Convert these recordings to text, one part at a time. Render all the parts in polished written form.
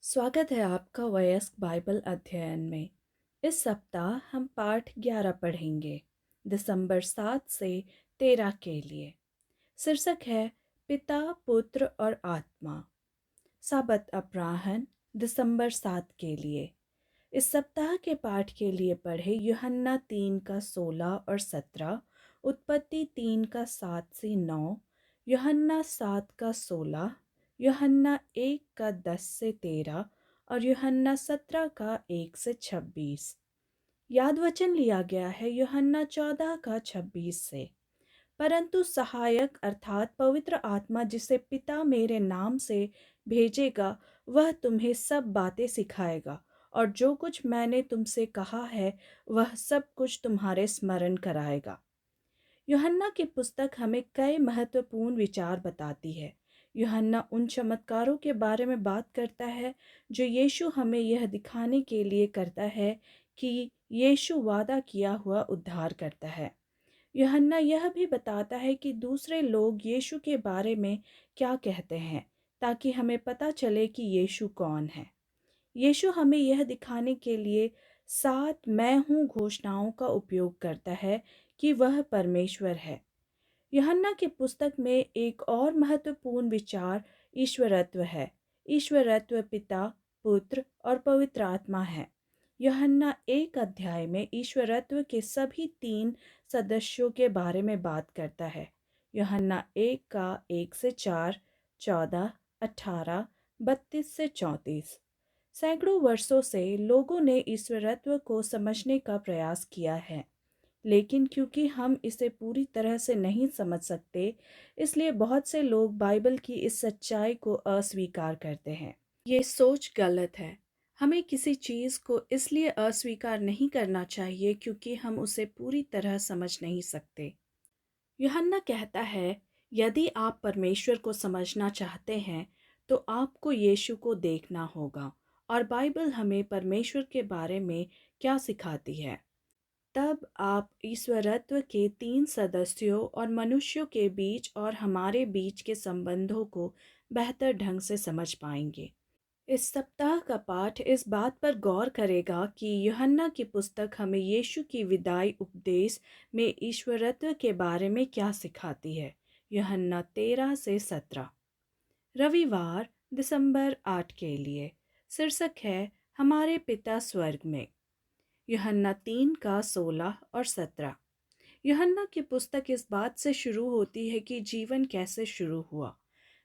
स्वागत है आपका वयस्क बाइबल अध्ययन में। इस सप्ताह हम पाठ 11 पढ़ेंगे, दिसंबर 7 से 13 के लिए। शीर्षक है पिता, पुत्र और आत्मा। साबत अपराह्न दिसंबर 7 के लिए। इस सप्ताह के पाठ के लिए पढ़े यूहन्ना 3 का 16 और 17, उत्पत्ति 3 का 7 से 9, यूहन्ना 7 का 16, यूहन्ना 1 का 10 से 13 और यूहन्ना 17 का 1 से 26। याद वचन लिया गया है यूहन्ना 14 का 26 से। परंतु सहायक अर्थात पवित्र आत्मा जिसे पिता मेरे नाम से भेजेगा, वह तुम्हें सब बातें सिखाएगा और जो कुछ मैंने तुमसे कहा है वह सब कुछ तुम्हारे स्मरण कराएगा। यूहन्ना की पुस्तक हमें कई महत्वपूर्ण विचार बताती है। यूहन्ना उन चमत्कारों के बारे में बात करता है जो यीशु हमें यह दिखाने के लिए करता है कि यीशु वादा किया हुआ उद्धार करता है। यूहन्ना यह भी बताता है कि दूसरे लोग यीशु के बारे में क्या कहते हैं, ताकि हमें पता चले कि यीशु कौन है। यीशु हमें यह दिखाने के लिए 7 मैं हूँ घोषणाओं का उपयोग करता है कि वह परमेश्वर है। यूहन्ना की पुस्तक में एक और महत्वपूर्ण विचार ईश्वरत्व है। ईश्वरत्व पिता, पुत्र और पवित्र आत्मा है। यूहन्ना 1 अध्याय में ईश्वरत्व के सभी 3 सदस्यों के बारे में बात करता है। यूहन्ना 1 का 1 से 4, 14, 18, 32 से 34। सैकड़ों वर्षों से लोगों ने ईश्वरत्व को समझने का प्रयास किया है, लेकिन क्योंकि हम इसे पूरी तरह से नहीं समझ सकते, इसलिए बहुत से लोग बाइबल की इस सच्चाई को अस्वीकार करते हैं। ये सोच गलत है। हमें किसी चीज़ को इसलिए अस्वीकार नहीं करना चाहिए क्योंकि हम उसे पूरी तरह समझ नहीं सकते। यूहन्ना कहता है, यदि आप परमेश्वर को समझना चाहते हैं तो आपको यीशु को देखना होगा। और बाइबल हमें परमेश्वर के बारे में क्या सिखाती है? तब आप ईश्वरत्व के 3 सदस्यों और मनुष्यों के बीच और हमारे बीच के संबंधों को बेहतर ढंग से समझ पाएंगे। इस सप्ताह का पाठ इस बात पर गौर करेगा कि यूहन्ना की पुस्तक हमें यीशु की विदाई उपदेश में ईश्वरत्व के बारे में क्या सिखाती है। यूहन्ना 13 से 17। रविवार दिसंबर 8 के लिए। शीर्षक है हमारे पिता स्वर्ग में। यूहन्ना 3 का 16 और 17। यूहन्ना की पुस्तक इस बात से शुरू होती है कि जीवन कैसे शुरू हुआ।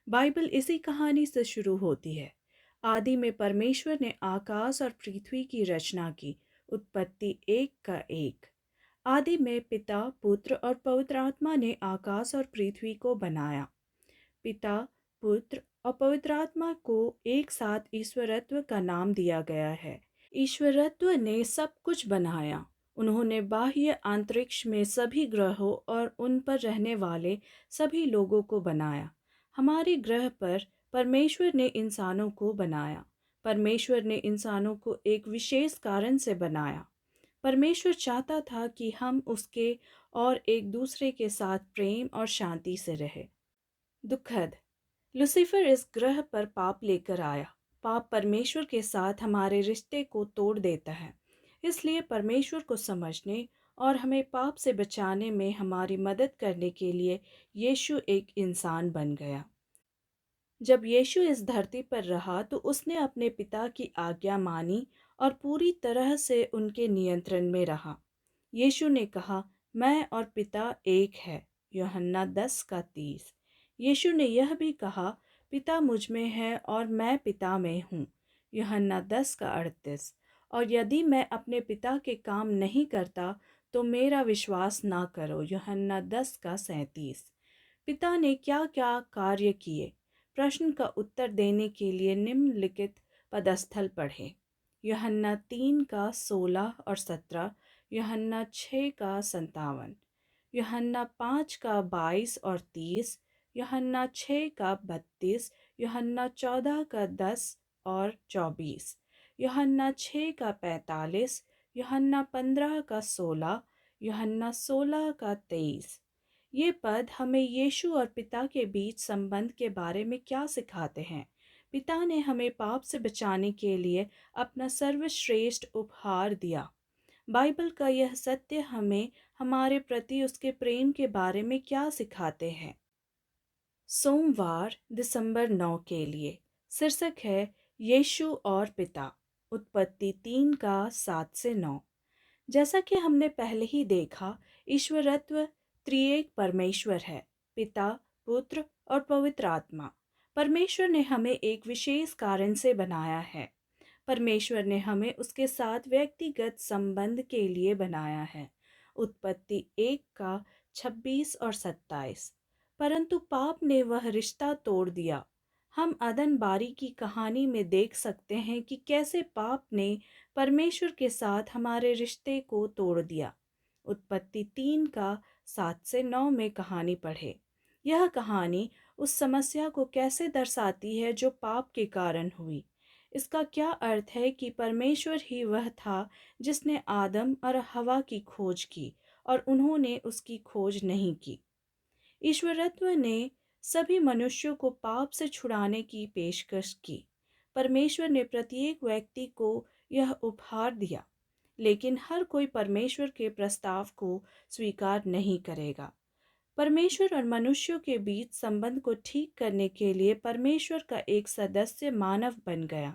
बाइबल इसी कहानी से शुरू होती है। आदि में परमेश्वर ने आकाश और पृथ्वी की रचना की। उत्पत्ति 1 का 1। आदि में पिता, पुत्र और पवित्र आत्मा ने आकाश और पृथ्वी को बनाया। पिता, पुत्र और पवित्र आत्मा को एक साथ ईश्वरत्व का नाम दिया गया है। ईश्वरत्व ने सब कुछ बनाया। उन्होंने बाह्य अंतरिक्ष में सभी ग्रहों और उन पर रहने वाले सभी लोगों को बनाया। हमारे ग्रह पर परमेश्वर ने इंसानों को बनाया। परमेश्वर ने इंसानों को एक विशेष कारण से बनाया। परमेश्वर चाहता था कि हम उसके और एक दूसरे के साथ प्रेम और शांति से रहे। दुखद, लूसीफर इस ग्रह पर पाप लेकर आया। पाप परमेश्वर के साथ हमारे रिश्ते को तोड़ देता है। इसलिए परमेश्वर को समझने और हमें पाप से बचाने में हमारी मदद करने के लिए यीशु एक इंसान बन गया। जब यीशु इस धरती पर रहा तो उसने अपने पिता की आज्ञा मानी और पूरी तरह से उनके नियंत्रण में रहा। यीशु ने कहा, मैं और पिता एक है। यूहन्ना 10 का 30। यीशु ने यह भी कहा, पिता मुझ में है और मैं पिता में हूँ। यूहन्ना 10 का 38। और यदि मैं अपने पिता के काम नहीं करता तो मेरा विश्वास ना करो। यूहन्ना 10 का 37। पिता ने क्या क्या कार्य किए? प्रश्न का उत्तर देने के लिए निम्नलिखित पदस्थल पढ़ें। यूहन्ना 3 का 16 और 17, यूहन्ना 6 का 57, यूहन्ना 5 का 22 और 30, यूहन्ना 6 का 32, यूहन्ना 14 का 10 और 24, यूहन्ना 6 का 45, यूहन्ना 15 का 16, यूहन्ना 16 का 23। ये पद हमें यीशु और पिता के बीच संबंध के बारे में क्या सिखाते हैं? पिता ने हमें पाप से बचाने के लिए अपना सर्वश्रेष्ठ उपहार दिया। बाइबल का यह सत्य हमें हमारे प्रति उसके प्रेम के बारे में क्या सिखाते हैं? सोमवार दिसंबर 9 के लिए शीर्षक है यीशु और पिता। उत्पत्ति 3 का 7 से 9। जैसा कि हमने पहले ही देखा, ईश्वरत्व त्रिएक परमेश्वर है, पिता, पुत्र और पवित्र आत्मा। परमेश्वर ने हमें एक विशेष कारण से बनाया है। परमेश्वर ने हमें उसके साथ व्यक्तिगत संबंध के लिए बनाया है। उत्पत्ति 1 का 26 और 27। परंतु पाप ने वह रिश्ता तोड़ दिया। हम अदन बारी की कहानी में देख सकते हैं कि कैसे पाप ने परमेश्वर के साथ हमारे रिश्ते को तोड़ दिया। उत्पत्ति 3 का 7 से 9 में कहानी पढ़े। यह कहानी उस समस्या को कैसे दर्शाती है जो पाप के कारण हुई। इसका क्या अर्थ है कि परमेश्वर ही वह था जिसने आदम और हवा की खोज की और उन्होंने उसकी खोज नहीं की। ईश्वरत्व ने सभी मनुष्यों को पाप से छुड़ाने की पेशकश की। परमेश्वर ने प्रत्येक व्यक्ति को यह उपहार दिया, लेकिन हर कोई परमेश्वर के प्रस्ताव को स्वीकार नहीं करेगा। परमेश्वर और मनुष्यों के बीच संबंध को ठीक करने के लिए परमेश्वर का एक सदस्य मानव बन गया।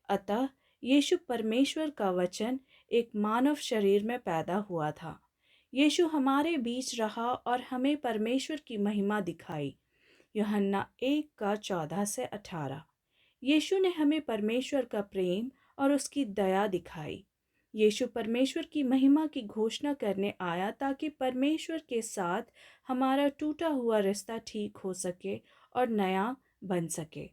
अतः यीशु परमेश्वर का वचन एक मानव शरीर में पैदा हुआ था। यीशु हमारे बीच रहा और हमें परमेश्वर की महिमा दिखाई। यूहन्ना 1 का 14 से 18। यीशु ने हमें परमेश्वर का प्रेम और उसकी दया दिखाई। यीशु परमेश्वर की महिमा की घोषणा करने आया ताकि परमेश्वर के साथ हमारा टूटा हुआ रिश्ता ठीक हो सके और नया बन सके।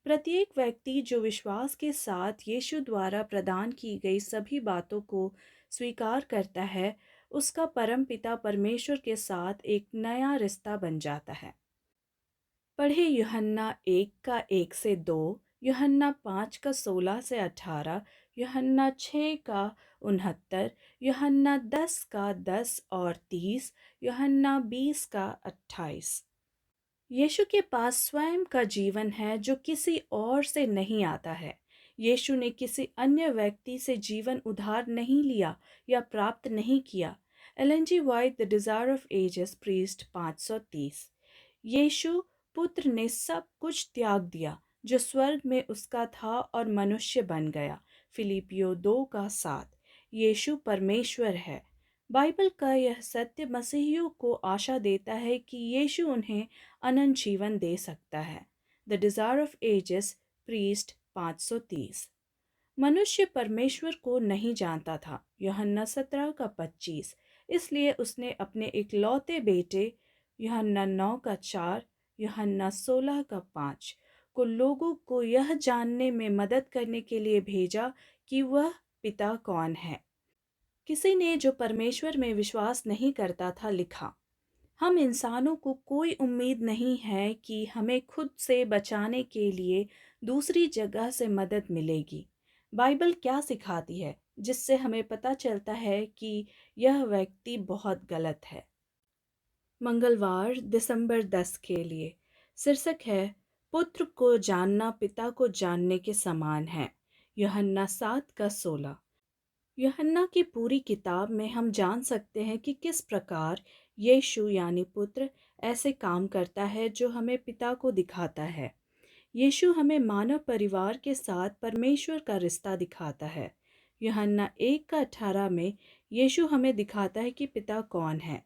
प्रत्येक व्यक्ति जो विश्वास के साथ यीशु द्वारा प्रदान की गई सभी बातों को स्वीकार करता है, उसका परम पिता परमेश्वर के साथ एक नया रिश्ता बन जाता है। पढ़े यूहन्ना 1 का 1 से 2, यूहन्ना 5 का 16 से 18, यूहन्ना 6 का 69, यूहन्ना 10 का 10 और 30, यूहन्ना 20 का 28। यीशु के पास स्वयं का जीवन है जो किसी और से नहीं आता है। यीशु ने किसी अन्य व्यक्ति से जीवन उधार नहीं लिया या प्राप्त नहीं किया। Ellen G White, the desire of ages, प्रीस्ट 530। यीशु पुत्र ने सब कुछ त्याग दिया जो स्वर्ग में उसका था और मनुष्य बन गया। फिलिपियो 2 का 7। यीशु परमेश्वर है। बाइबल का यह सत्य मसीहियों को आशा देता है कि यीशु उन्हें अनंत जीवन दे सकता है। द डिजायर ऑफ एजेस, प्रीस्ट 530। मनुष्य परमेश्वर को नहीं जानता था। यूहन्ना 17 का 25। इसलिए उसने अपने इकलौते बेटे यूहन्ना 9 का 4, यूहन्ना 16 का 5 को लोगों को यह जानने में मदद करने के लिए भेजा कि वह पिता कौन है। किसी ने जो परमेश्वर में विश्वास नहीं करता था लिखा, हम इंसानों को कोई उम्मीद नहीं है कि हमें खुद से बचाने के लिए दूसरी जगह से मदद मिलेगी। बाइबल क्या सिखाती है जिससे हमें पता चलता है कि यह व्यक्ति बहुत गलत है? मंगलवार दिसंबर 10 के लिए शीर्षक है पुत्र को जानना पिता को जानने के समान है। यूहन्ना 7 का 16। यूहन्ना की पूरी किताब में हम जान सकते हैं कि किस प्रकार यीशु यानी पुत्र ऐसे काम करता है जो हमें पिता को दिखाता है। यीशु हमें मानव परिवार के साथ परमेश्वर का रिश्ता दिखाता है। यूहन्ना 1 का 18 में यीशु हमें दिखाता है कि पिता कौन है।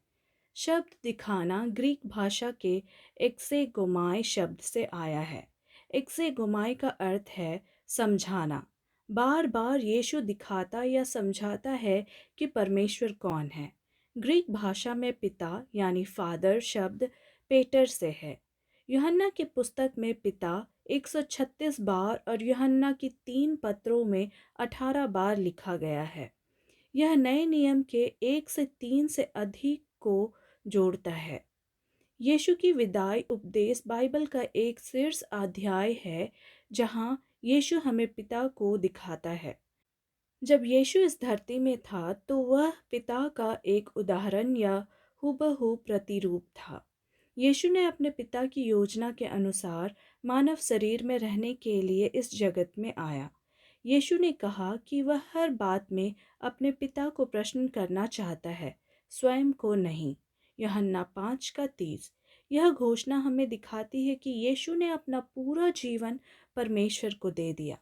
शब्द दिखाना ग्रीक भाषा के एक्सेगोमाई शब्द से आया है। एक्सेगोमाई का अर्थ है समझाना। बार बार यीशु दिखाता या समझाता है कि परमेश्वर कौन है। ग्रीक भाषा में पिता यानी फादर शब्द पेटर से है। यूहन्ना की पुस्तक में पिता 136 बार और यूहन्ना की 3 पत्रों में 18 बार लिखा गया है। यह नए नियम के 1 से 3 से अधिक को जोड़ता है। यीशु की विदाई उपदेश बाइबल का एक शीर्ष अध्याय है जहां यीशु हमें पिता को दिखाता है। जब यीशु इस धरती में था तो वह पिता का एक उदाहरण या हूबहू प्रतिरूप था। यीशु ने अपने पिता की योजना के अनुसार मानव शरीर में रहने के लिए इस जगत में आया। यीशु ने कहा कि वह हर बात में अपने पिता को प्रश्न करना चाहता है, स्वयं को नहीं। यूहन्ना 5:30। यह घोषणा हमें दिखाती है कि यीशु ने अपना पूरा जीवन परमेश्वर को दे दिया।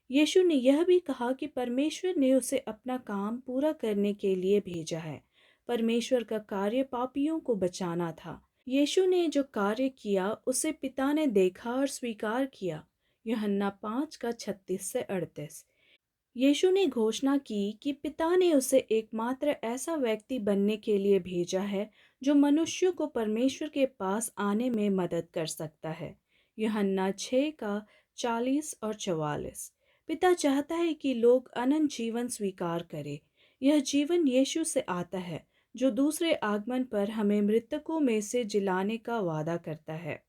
यीशु ने यह भी कहा कि परमेश्वर ने उसे अपना काम पूरा करने के लिए भेजा है। परमेश्वर का कार्य पापियों को बचाना था। यीशु ने जो कार्य किया उसे पिता ने देखा और स्वीकार किया। यूहन्ना 5:36 से 38। यीशु ने घोषणा की कि पिता ने उसे एकमात्र ऐसा व्यक्ति बनने के लिए भेजा है जो मनुष्यों को परमेश्वर के पास आने में मदद कर सकता है। यूहन्ना 6:40 और 44। पिता चाहता है कि लोग अनंत जीवन स्वीकार करें। यह जीवन यीशु से आता है, जो दूसरे आगमन पर हमें मृतकों में से जिलाने का वादा करता है।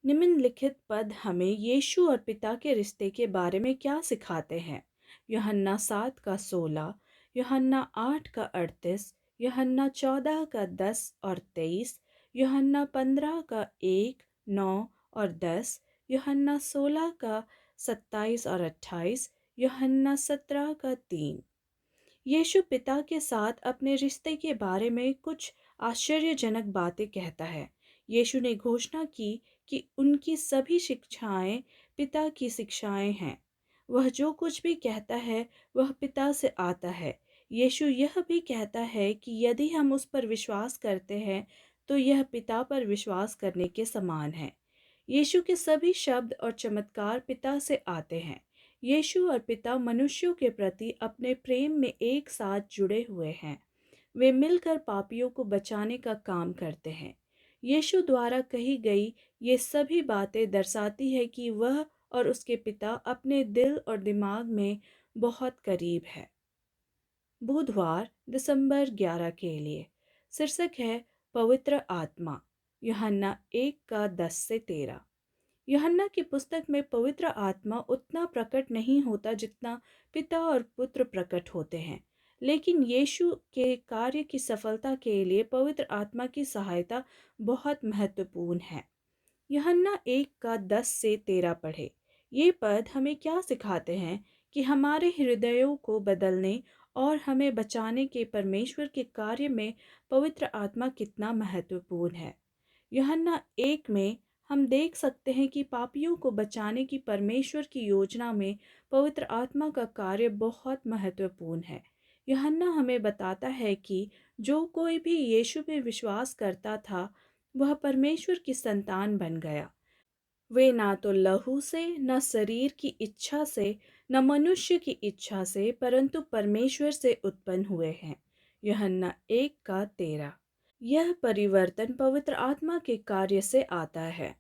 निम्नलिखित पद हमें यीशु और पिता के रिश्ते के बारे में क्या सिखाते हैं? यूहन्ना 7:16, यूहन्ना 8:38, यूहन्ना 14:10 और 23, यूहन्ना 15:1, 9 और 10, यूहन्ना 16:27 और 28, यूहन्ना 17:3। यीशु पिता के साथ अपने रिश्ते के बारे में कुछ आश्चर्यजनक बातें कहता है। यीशु ने घोषणा की कि उनकी सभी शिक्षाएं पिता की शिक्षाएं हैं। वह जो कुछ भी कहता है वह पिता से आता है। यीशु यह भी कहता है कि यदि हम उस पर विश्वास करते हैं तो यह पिता पर विश्वास करने के समान है। यीशु के सभी शब्द और चमत्कार पिता से आते हैं। यीशु और पिता मनुष्यों के प्रति अपने प्रेम में एक साथ जुड़े हुए हैं। वे मिलकर पापियों को बचाने का काम करते हैं। यीशु द्वारा कही गई ये सभी बातें दर्शाती है कि वह और उसके पिता अपने दिल और दिमाग में बहुत करीब है। बुधवार दिसंबर 11 के लिए शीर्षक है पवित्र आत्मा। यूहन्ना 1:10 से 13। यूहन्ना की पुस्तक में पवित्र आत्मा उतना प्रकट नहीं होता जितना पिता और पुत्र प्रकट होते हैं, लेकिन यीशु के कार्य की सफलता के लिए पवित्र आत्मा की सहायता बहुत महत्वपूर्ण है। यूहन्ना 1:10 से 13 पढ़े। ये पद हमें क्या सिखाते हैं कि हमारे हृदयों को बदलने और हमें बचाने के परमेश्वर के कार्य में पवित्र आत्मा कितना महत्वपूर्ण है। यूहन्ना 1 में हम देख सकते हैं कि पापियों को बचाने की परमेश्वर की योजना में पवित्र आत्मा का कार्य बहुत महत्वपूर्ण है। यूहन्ना हमें बताता है कि जो कोई भी यीशु में विश्वास करता था वह परमेश्वर की संतान बन गया। वे ना तो लहू से, न शरीर की इच्छा से, न मनुष्य की इच्छा से, परंतु परमेश्वर से उत्पन्न हुए हैं। यूहन्ना 1:13। यह परिवर्तन पवित्र आत्मा के कार्य से आता है।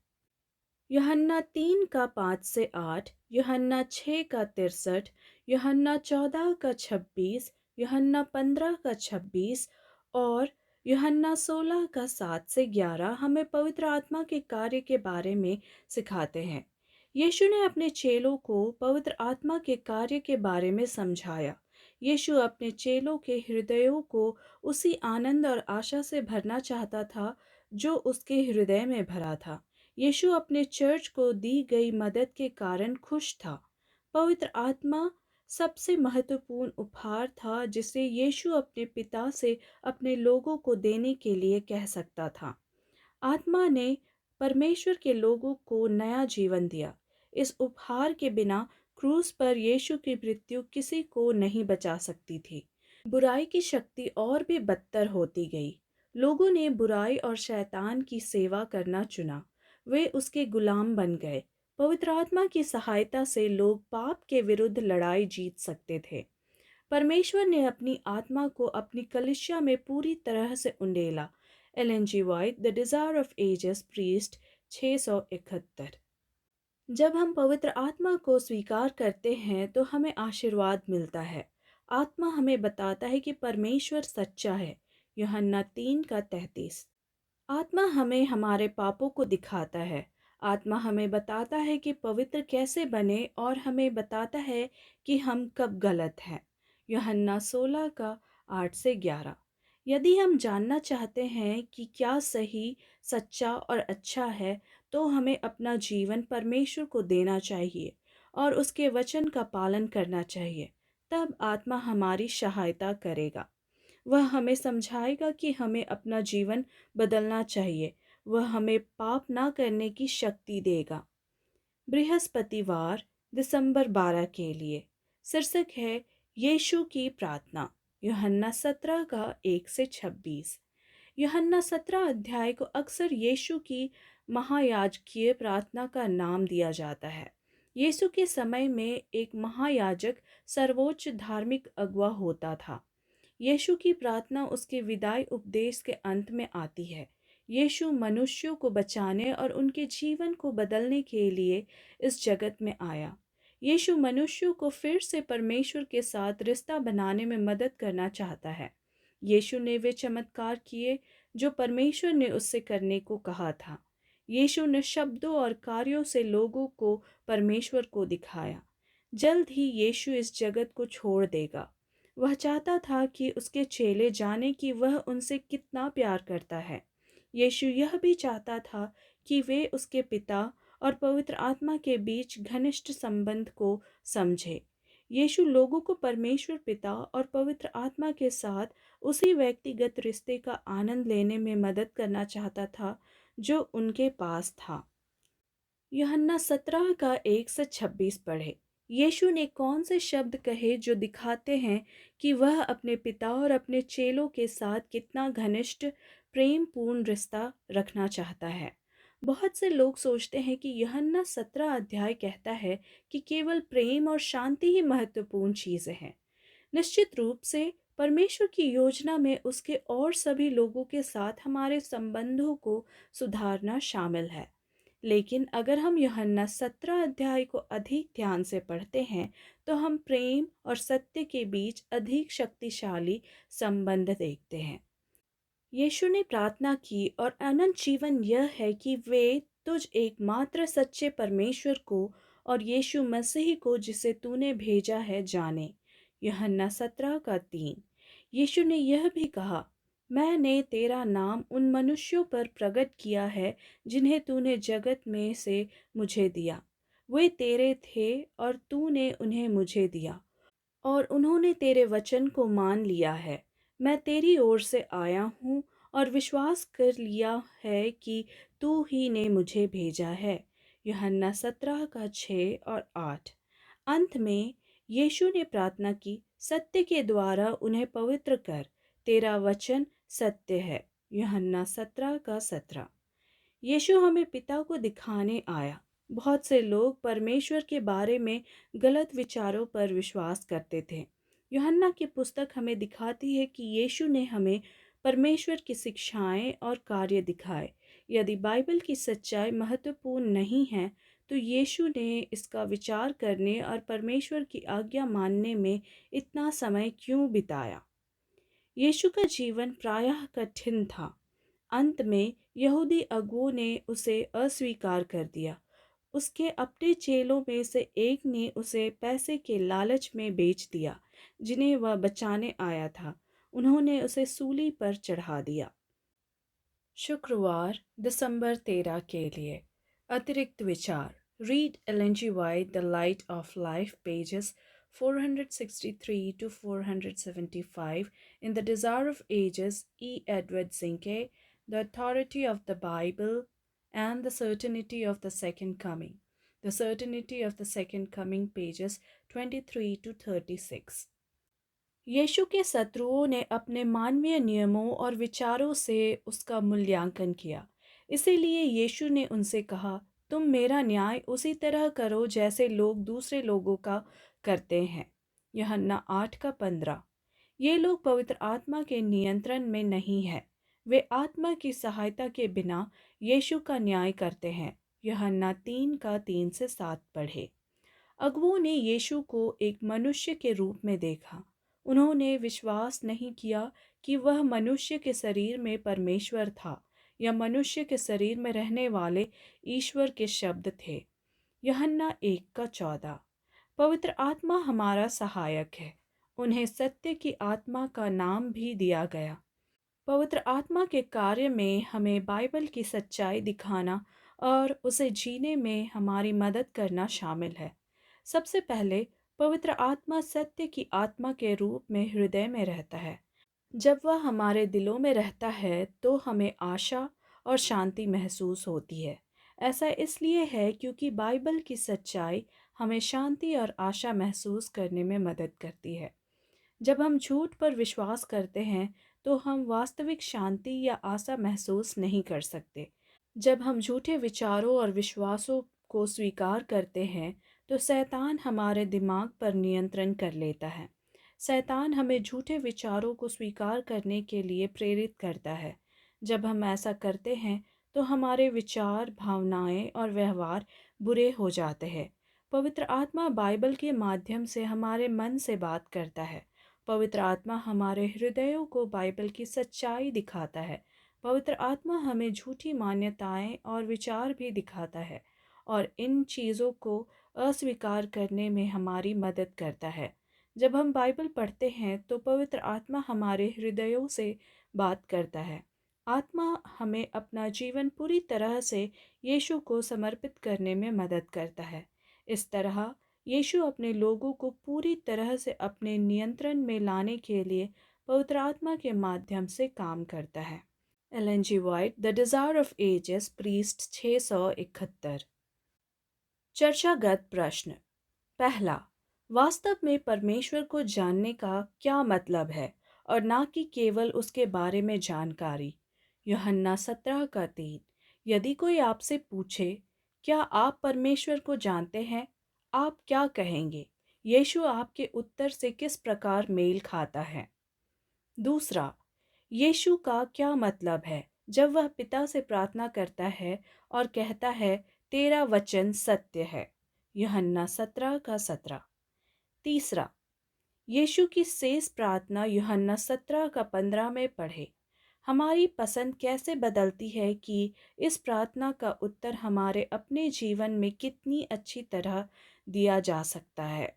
यूहन्ना 3:5 से 8, यूहन्ना 6:63, यूहन्ना 14:26, यूहन्ना 15:26 और यूहन्ना 16:7 से 11 हमें पवित्र आत्मा के कार्य के बारे में सिखाते हैं। यीशु ने अपने चेलों को पवित्र आत्मा के कार्य के बारे में समझाया। यीशु अपने चेलों के हृदयों को उसी आनंद और आशा से भरना चाहता था जो उसके हृदय में भरा था। यीशु अपने चर्च को दी गई मदद के कारण खुश था। पवित्र आत्मा सबसे महत्वपूर्ण उपहार था जिसे यीशु अपने पिता से अपने लोगों को देने के लिए कह सकता था। आत्मा ने परमेश्वर के लोगों को नया जीवन दिया। इस उपहार के बिना क्रूस पर यीशु की मृत्यु किसी को नहीं बचा सकती थी। बुराई की शक्ति और भी बदतर होती गई। लोगों ने बुराई और शैतान की सेवा करना चुना। वे उसके गुलाम बन गए। पवित्र आत्मा की सहायता से लोग पाप के विरुद्ध लड़ाई जीत सकते थे। परमेश्वर ने अपनी आत्मा को अपनी कलीसिया में पूरी तरह से उंडेला। Ellen G White, the desire of ages, प्रीस्ट, 671। जब हम पवित्र आत्मा को स्वीकार करते हैं तो हमें आशीर्वाद मिलता है। आत्मा हमें बताता है कि परमेश्वर सच्चा है। यूहन्ना 3:33। आत्मा हमें हमारे पापों को दिखाता है। आत्मा हमें बताता है कि पवित्र कैसे बने और हमें बताता है कि हम कब गलत हैं। यूहन्ना 16:8 से 11। यदि हम जानना चाहते हैं कि क्या सही, सच्चा और अच्छा है, तो हमें अपना जीवन परमेश्वर को देना चाहिए और उसके वचन का पालन करना चाहिए। तब आत्मा हमारी सहायता करेगा। वह हमें समझाएगा कि हमें अपना जीवन बदलना चाहिए। वह हमें पाप ना करने की शक्ति देगा। बृहस्पतिवार दिसंबर 12 के लिए शीर्षक है यीशु की प्रार्थना। यूहन्ना 17 का 1 से 26। यूहन्ना 17 अध्याय को अक्सर यीशु की महायाजकीय प्रार्थना का नाम दिया जाता है। यीशु के समय में एक महायाजक सर्वोच्च धार्मिक अगुवा होता था। यीशु की प्रार्थना उसके विदाई उपदेश के अंत में आती है। यीशु मनुष्यों को बचाने और उनके जीवन को बदलने के लिए इस जगत में आया। यीशु मनुष्यों को फिर से परमेश्वर के साथ रिश्ता बनाने में मदद करना चाहता है। यीशु ने वे चमत्कार किए जो परमेश्वर ने उससे करने को कहा था। यीशु ने शब्दों और कार्यों से लोगों को परमेश्वर को दिखाया। जल्द ही यीशु इस जगत को छोड़ देगा। वह चाहता था कि उसके चेले जाने कि वह उनसे कितना प्यार करता है। यीशु यह भी चाहता था कि वे उसके पिता और पवित्र आत्मा के बीच घनिष्ठ संबंध को समझे। यीशु लोगों को परमेश्वर पिता और पवित्र आत्मा के साथ उसी व्यक्तिगत रिश्ते का आनंद लेने में मदद करना चाहता था जो उनके पास था। यूहन्ना 17 का 1 से 26 पढ़े। यीशु ने कौन से शब्द कहे जो दिखाते हैं कि वह अपने पिता और अपने चेलों के साथ कितना घनिष्ठ प्रेमपूर्ण रिश्ता रखना चाहता है। बहुत से लोग सोचते हैं कि यूहन्ना 17 अध्याय कहता है कि केवल प्रेम और शांति ही महत्वपूर्ण चीज़ें हैं। निश्चित रूप से परमेश्वर की योजना में उसके और सभी लोगों के साथ हमारे संबंधों को सुधारना शामिल है। लेकिन अगर हम यूहन्ना 17 अध्याय को अधिक ध्यान से पढ़ते हैं तो हम प्रेम और सत्य के बीच अधिक शक्तिशाली संबंध देखते हैं। यीशु ने प्रार्थना की और अनंत जीवन यह है कि वे तुझ एकमात्र सच्चे परमेश्वर को और यीशु मसीह को जिसे तूने भेजा है जाने। यूहन्ना 17 का 3। यीशु ने यह भी कहा, मैंने तेरा नाम उन मनुष्यों पर प्रकट किया है जिन्हें तूने जगत में से मुझे दिया। वे तेरे थे और तूने उन्हें मुझे दिया और उन्होंने तेरे वचन को मान लिया है। मैं तेरी ओर से आया हूँ और विश्वास कर लिया है कि तू ही ने मुझे भेजा है। यूहन्ना 17 का 6 और 8। अंत में यीशु ने प्रार्थना की, सत्य के द्वारा उन्हें पवित्र कर, तेरा वचन सत्य है। यूहन्ना 17 का 17। यीशु हमें पिता को दिखाने आया। बहुत से लोग परमेश्वर के बारे में गलत विचारों पर विश्वास करते थे। यूहन्ना की पुस्तक हमें दिखाती है कि यीशु ने हमें परमेश्वर की शिक्षाएं और कार्य दिखाए। यदि बाइबल की सच्चाई महत्वपूर्ण नहीं है तो यीशु ने इसका विचार करने और परमेश्वर की आज्ञा मानने में इतना समय क्यों बिताया? यीशु का जीवन प्रायः कठिन था। अंत में यहूदी अगुओं ने उसे अस्वीकार कर दिया। उसके अपने चेलों में से एक ने उसे पैसे के लालच में बेच दिया जिन्हें वह बचाने आया था। उन्होंने उसे सूली पर चढ़ा दिया। शुक्रवार दिसंबर 13 के लिए अतिरिक्त विचार। Read Ellen G White the light of life pages 463 to 475 in the Desire of Ages, E. Edward Zinke, The Authority of the Bible and the Certainty of the Second Coming. The Certainty of the Second Coming, pages 23 to 36. यीशु के शत्रुओं ने अपने मानवीय नियमों और विचारों से उसका मूल्यांकन किया। इसीलिए यीशु ने उनसे कहा, तुम मेरा न्याय उसी तरह करो जैसे लोग दूसरे लोगों का करते हैं। यूहन्ना 8 का 15। ये लोग पवित्र आत्मा के नियंत्रण में नहीं है। वे आत्मा की सहायता के बिना यीशु का न्याय करते हैं। यूहन्ना 3 का 3 से 7 पढ़े। अगुओं ने यीशु को एक मनुष्य के रूप में देखा। उन्होंने विश्वास नहीं किया कि वह मनुष्य के शरीर में परमेश्वर था या मनुष्य के शरीर में रहने वाले ईश्वर के शब्द थे। यूहन्ना 1 का 14। पवित्र आत्मा हमारा सहायक है। उन्हें सत्य की आत्मा का नाम भी दिया गया। पवित्र आत्मा के कार्य में हमें बाइबल की सच्चाई दिखाना और उसे जीने में हमारी मदद करना शामिल है। सबसे पहले, पवित्र आत्मा सत्य की आत्मा के रूप में हृदय में रहता है। जब वह हमारे दिलों में रहता है तो हमें आशा और शांति महसूस होती है। ऐसा इसलिए है क्योंकि बाइबल की सच्चाई हमें शांति और आशा महसूस करने में मदद करती है। जब हम झूठ पर विश्वास करते हैं तो हम वास्तविक शांति या आशा महसूस नहीं कर सकते। जब हम झूठे विचारों और विश्वासों को स्वीकार करते हैं तो शैतान हमारे दिमाग पर नियंत्रण कर लेता है। शैतान हमें झूठे विचारों को स्वीकार करने के लिए प्रेरित करता है। जब हम ऐसा करते हैं तो हमारे विचार, भावनाएं और व्यवहार बुरे हो जाते हैं। पवित्र आत्मा बाइबल के माध्यम से हमारे मन से बात करता है। पवित्र आत्मा हमारे हृदयों को बाइबल की सच्चाई दिखाता है। पवित्र आत्मा हमें झूठी मान्यताएं और विचार भी दिखाता है और इन चीज़ों को अस्वीकार करने में हमारी मदद करता है। जब हम बाइबल पढ़ते हैं तो पवित्र आत्मा हमारे हृदयों से बात करता है। आत्मा हमें अपना जीवन पूरी तरह से यीशु को समर्पित करने में मदद करता है। इस तरह यीशु अपने लोगों को पूरी तरह से अपने नियंत्रण में लाने के लिए पवित्र आत्मा के माध्यम से काम करता है। Ellen G White, the desire of ages, पृष्ठ 671। चर्चागत प्रश्न। पहला, वास्तव में परमेश्वर को जानने का क्या मतलब है और ना कि केवल उसके बारे में जानकारी। यूहन्ना 17:3। यदि कोई आपसे पूछे, क्या आप परमेश्वर को जानते हैं, आप क्या कहेंगे? यीशु आपके उत्तर से किस प्रकार मेल खाता है? दूसरा, यीशु का क्या मतलब है जब वह पिता से प्रार्थना करता है और कहता है, तेरा वचन सत्य है। यूहन्ना 17:17। तीसरा, यीशु की शेष प्रार्थना यूहन्ना 17:15 में पढ़े। हमारी पसंद कैसे बदलती है कि इस प्रार्थना का उत्तर हमारे अपने जीवन में कितनी अच्छी तरह दिया जा सकता है।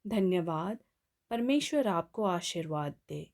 धन्यवाद। परमेश्वर आपको आशीर्वाद दे।